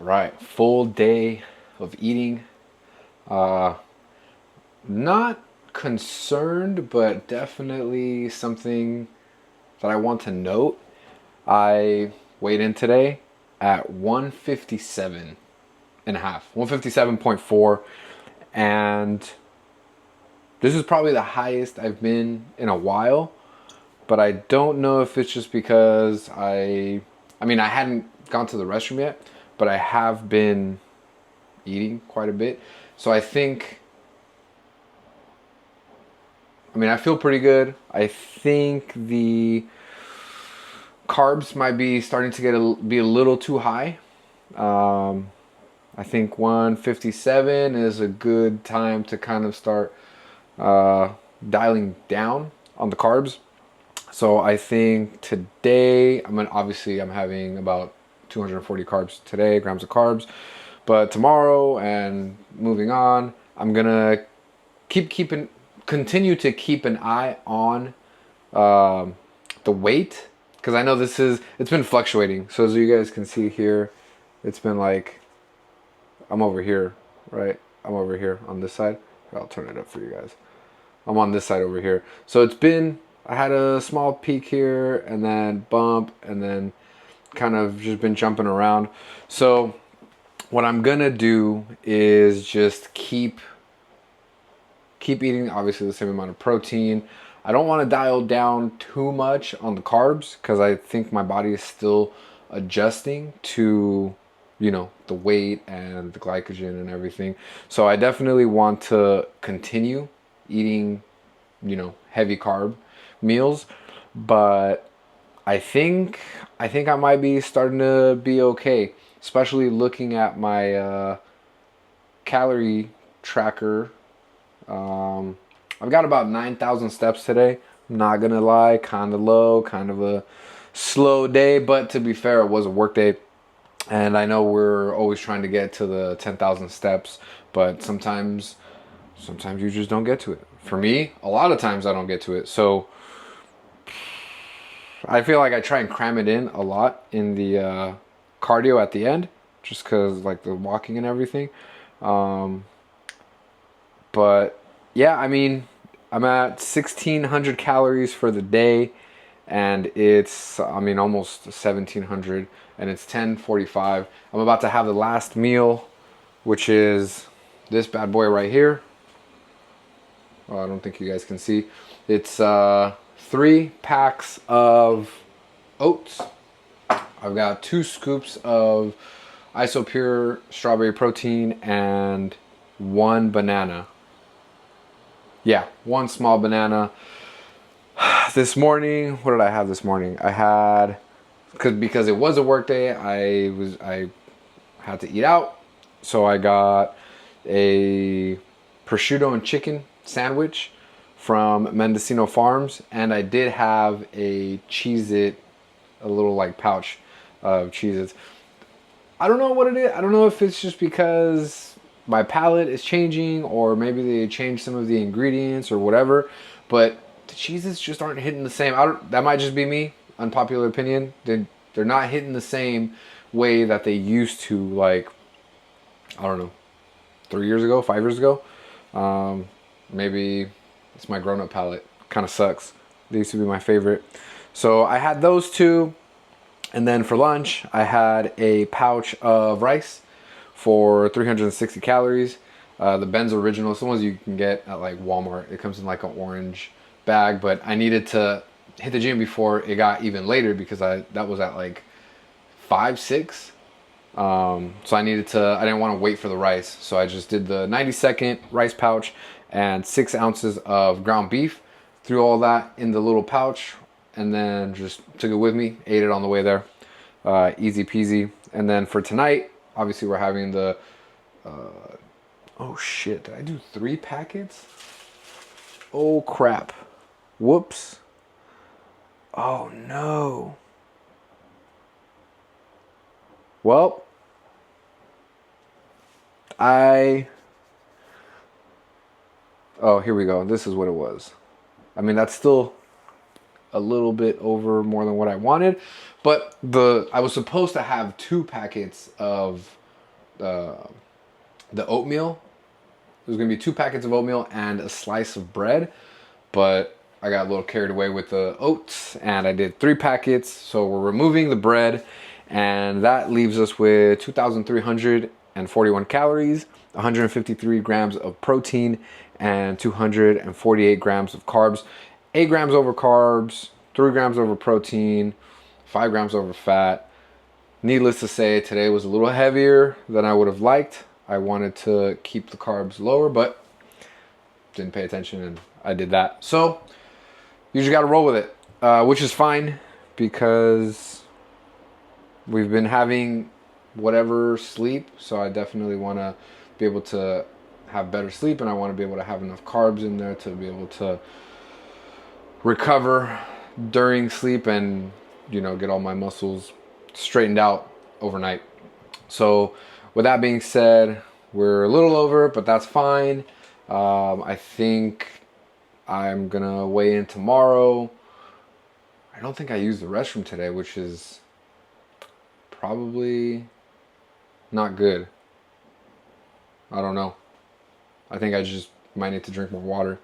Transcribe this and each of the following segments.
Right, full day of eating. Uh, Not concerned, but definitely something that I want to note. I weighed in today at 157 and a half, 157.4, and this is probably the highest I've been in a while. But I don't know if it's just because I mean, I hadn't gone to the restroom yet, but I have been eating quite a bit. So I mean, I feel pretty good. I think the carbs might be starting to be a little too high. Um, I think 157 is a good time to kind of start uh, dialing down on the carbs. So I think today, I'm having about 240 carbs today, grams of carbs. But tomorrow and moving on, I'm gonna keep keeping continue to keep an eye on um, the weight, because I know it's been fluctuating. So as you guys can see here, it's been like I'm over here, right? I'm over here on this side. I'll turn it up for you guys. I'm on this side over here. So I had a small peak here and then bump and then kind of just been jumping around. So what I'm gonna do is just keep eating obviously the same amount of protein. I don't want to dial down too much on the carbs because I think my body is still adjusting to, the weight and the glycogen and everything. So I definitely want to continue eating, heavy carb meals, but I think I might be starting to be okay, especially looking at my calorie tracker. I've got about 9,000 steps today. I'm not gonna lie, kind of low, kind of a slow day, but to be fair, it was a work day. And I know we're always trying to get to the 10,000 steps, but sometimes you just don't get to it. For me, a lot of times I don't get to it. So I feel like I try and cram it in a lot in the cardio at the end, just because like the walking and everything. Um, but yeah, I mean, I'm at 1,600 calories for the day, and it's almost 1,700, and it's 10:45. I'm about to have the last meal, which is this bad boy right here. Oh, I don't think you guys can see. It's 3 packs of oats. I've got 2 scoops of isopure strawberry protein and 1 banana. Yeah, 1 small banana. This morning, what did I have this morning? I had, because it was a work day, I had to eat out, so I got a prosciutto and chicken sandwich from Mendocino Farms, and I did have a Cheez-It, a little like pouch of Cheez-Its. I don't know what it is. I don't know if it's just because my palate is changing, or maybe they changed some of the ingredients or whatever, but the cheeses just aren't hitting the same. That might just be me. Unpopular opinion. They're not hitting the same way that they used to, like, I don't know, 3 years ago, 5 years ago. Maybe it's my grown-up palate. Kind of sucks. They used to be my favorite. So I had those two. And then for lunch, I had a pouch of rice for 360 calories. The Ben's Original, it's the ones you can get at like Walmart. It comes in like an orange bag, but I needed to hit the gym before it got even later because that was at like 5, 6. So I didn't want to wait for the rice. So I just did the 90-second rice pouch and 6 ounces of ground beef. Threw all that in the little pouch and then just took it with me, ate it on the way there. Easy peasy. And then for tonight, obviously we're having oh shit, did I do 3 packets? Oh crap. Whoops. Oh no. Well, oh, here we go. This is what it was. I mean, that's still a little bit more than what I wanted, but I was supposed to have 2 packets of the oatmeal. There's gonna be 2 packets of oatmeal and a slice of bread, but I got a little carried away with the oats and I did 3 packets. So we're removing the bread, and that leaves us with 2,341 calories, 153 grams of protein, and 248 grams of carbs. 8 grams over carbs, 3 grams over protein, 5 grams over fat. Needless to say, today was a little heavier than I would have liked. I wanted to keep the carbs lower, but didn't pay attention and I did that. So you just got to roll with it, which is fine because we've been having whatever sleep. So I definitely want to be able to have better sleep, and I want to be able to have enough carbs in there to be able to recover during sleep and, you know, get all my muscles straightened out overnight. So with that being said, we're a little over, but that's fine. I think I'm gonna weigh in tomorrow. I don't think I used the restroom today, which is probably not good. I don't know. I think I just might need to drink more water.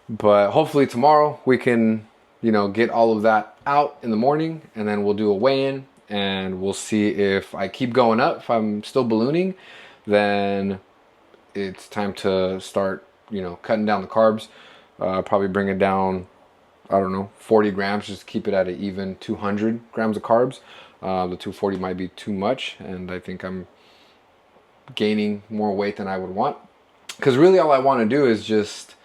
But hopefully tomorrow we can, you know, get all of that out in the morning, and then we'll do a weigh-in and we'll see if I keep going up. If I'm still ballooning, then it's time to start, you know, cutting down the carbs. Probably bring it down, I don't know, 40 grams, just keep it at an even 200 grams of carbs. The 240 might be too much, and I think I'm gaining more weight than I would want. Because really all I want to do is just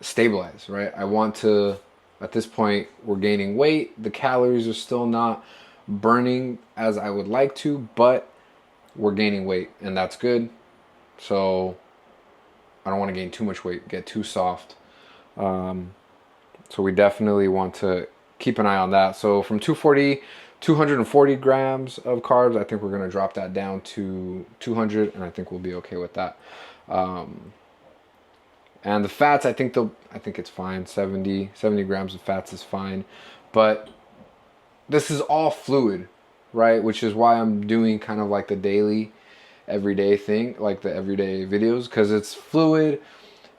stabilize, right? I want to, at this point, we're gaining weight. The calories are still not burning as I would like to, but we're gaining weight, and that's good. So I don't want to gain too much weight, get too soft. So we definitely want to keep an eye on that. So from 240 grams of carbs, I think we're going to drop that down to 200, and I think we'll be okay with that. And the fats, I think it's fine. 70 grams of fats is fine. But this is all fluid, right? Which is why I'm doing kind of like the daily, everyday thing, like the everyday videos, because it's fluid.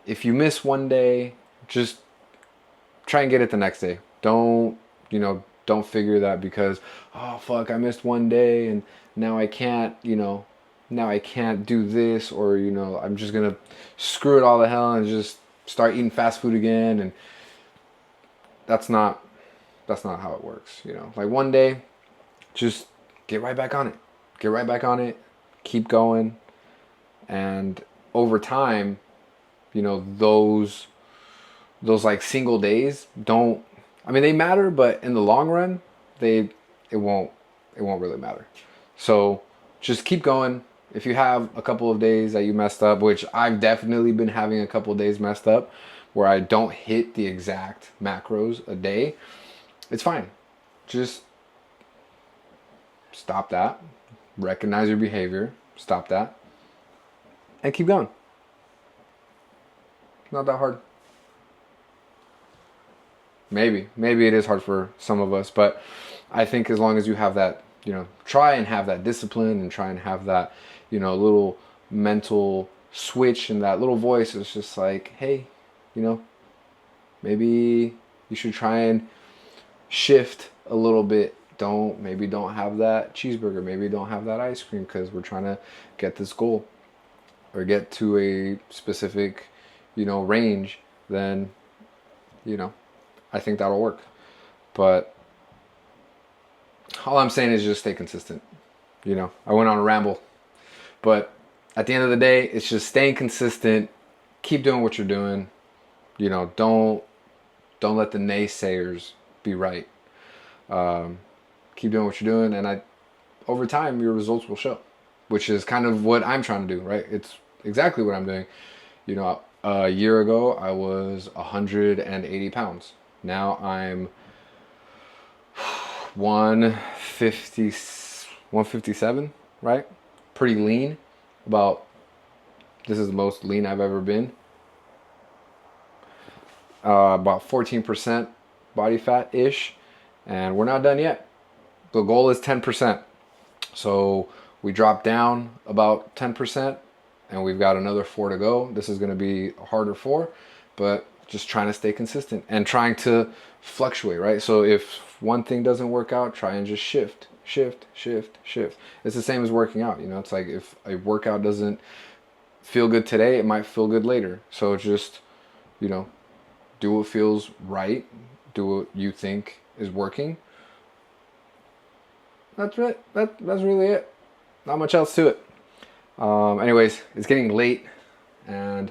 If you miss one day, just try and get it the next day. Don't figure that because, oh fuck, I missed one day and now I can't, now I can't do this, or, I'm just gonna screw it all to hell and just start eating fast food again. And that's not how it works. Like one day, just get right back on it, keep going. And over time, those like single days they matter, but in the long run, it won't really matter. So just keep going. If you have a couple of days that you messed up, which I've definitely been having a couple of days messed up, where I don't hit the exact macros a day, it's fine. Just stop that, recognize your behavior, stop that, and keep going. Not that hard. Maybe it is hard for some of us, but I think as long as you have that, try and have that discipline and try and have that, little mental switch, and that little voice is just like, hey, maybe you should try and shift a little bit. Don't have that cheeseburger. Maybe don't have that ice cream because we're trying to get this goal or get to a specific, range. Then, I think that'll work. But all I'm saying is just stay consistent. I went on a ramble, but at the end of the day, it's just staying consistent. Keep doing what you're doing. Don't let the naysayers be right. Keep doing what you're doing, and over time, your results will show, which is kind of what I'm trying to do, right? It's exactly what I'm doing. A year ago, I was 180 pounds. Now I'm 157, right? Pretty lean. This is the most lean I've ever been. About 14% body fat-ish. And we're not done yet. The goal is 10%. So we drop down about 10%, and we've got another 4 to go. This is going to be a harder 4, but just trying to stay consistent and trying to fluctuate, right? So if one thing doesn't work out, try and just shift. It's the same as working out. It's like if a workout doesn't feel good today, it might feel good later. So just, you know, do what feels right, do what you think is working. That's right. That's really it. Not much else to it. Anyways, it's getting late and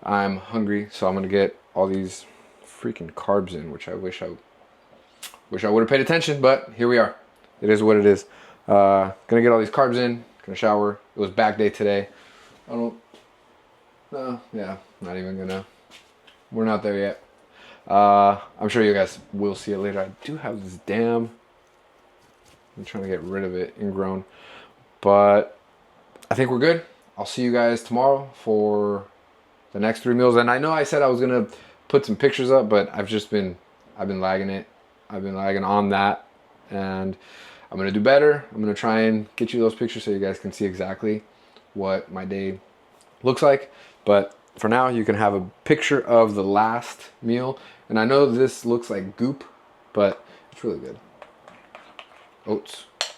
I'm hungry, so I'm gonna get all these freaking carbs in, which I wish I would have paid attention, but here we are. It is what it is. Gonna get all these carbs in. Gonna shower. It was back day today. Yeah, not even gonna. We're not there yet. I'm sure you guys will see it later. I do have this damn. I'm trying to get rid of it, ingrown, but I think we're good. I'll see you guys tomorrow for the next 3 meals. And I know I said I was gonna put some pictures up, but I've been lagging it. I've been lagging on that, and I'm gonna do better. I'm gonna try and get you those pictures so you guys can see exactly what my day looks like. But for now, you can have a picture of the last meal. And I know this looks like goop, but it's really good.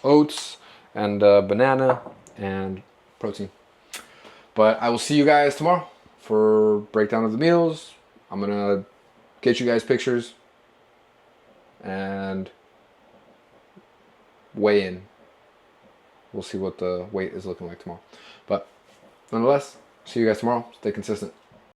Oats, and banana, and protein. But I will see you guys tomorrow for breakdown of the meals. I'm gonna get you guys pictures and weigh in. We'll see what the weight is looking like tomorrow. But nonetheless, see you guys tomorrow. Stay consistent.